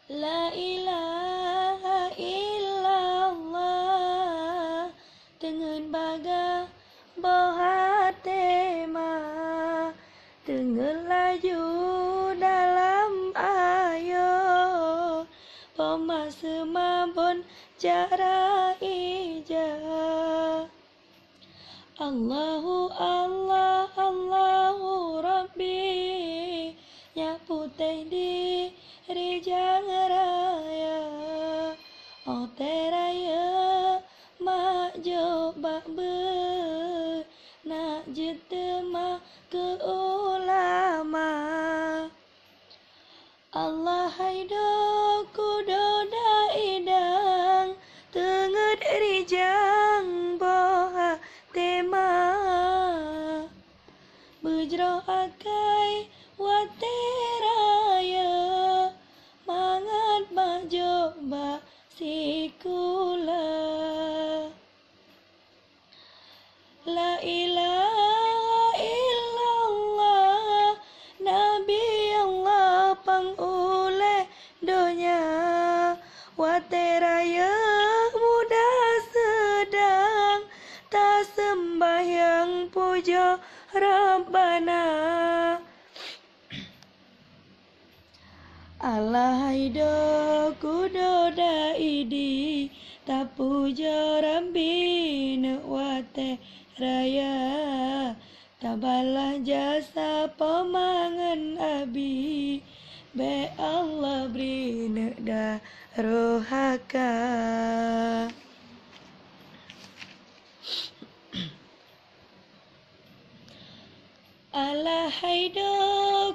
La ilaha illallah dengan baga boha tema dengan laju dalam ayo pemasa mabon cara ija Allahu Allah Allahu Rabbi nya putih di Rijang Raya oh teraya mak jo bak ber nak jetema ke ulama Allah haido kudo daidang tenget Rijang boha tema bujro akai wateraya mangat bajo ba sikula la ilaha illallah nabi Allah pangule donya wateraya muda sedang tak sembahyang puja Rabbana Allah haido kudo daidi tak puja Rabbi nak wate raya tak balah jasa pemangan abi be Allah beri nak dah rohaka Allah haido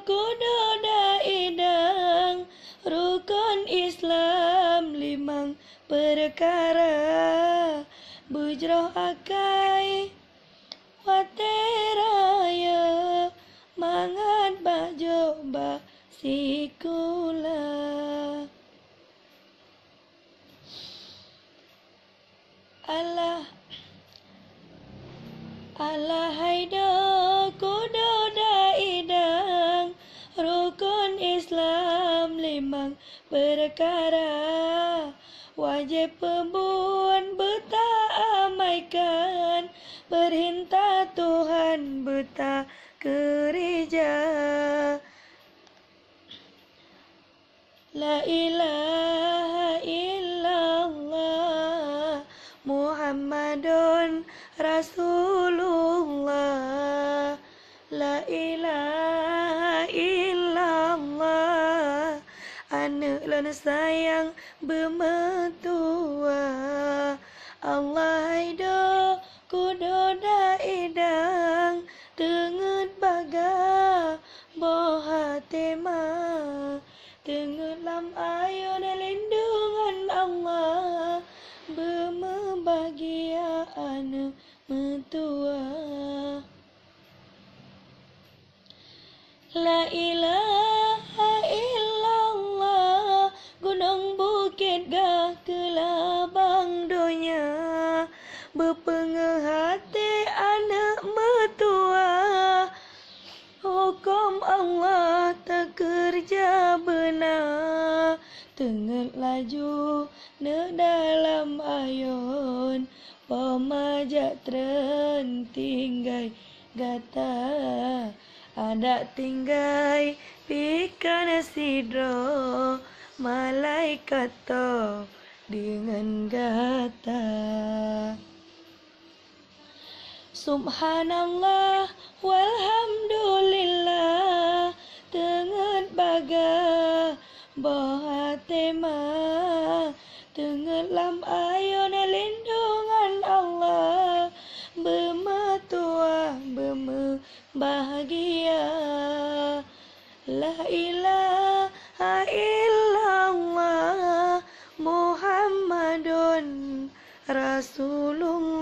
kudo daidang rukun Islam limang perkara bujroh akai wateraya mangat bajo ba sikula Allah haido kudo daidang rukun Islam limang perkara wajib pembuan bertaamaikan perintah Tuhan beta kerja la ilaha illallah Muhammadun Rasulullah la ilaha illallah anak lan sayang bermetua Allah haido kudo daidang tenget baga boha tema tenget lam ayo lindungan Allah bermebahagia anak metua la ilaha illallah gunung bukit gah kelabang donya berpengehati anak metua hukum Allah tak kerja benar tenget laju ne dalam ayon pemajak tren tinggai gata ada tinggai pikan sidro malaikat to dengan gata Subhanallah walhamdulillah tenget baga boha tema tenget lam ayon lindungan Allah bermetua berbahagia la ilaha illallah Muhammadun Rasulullah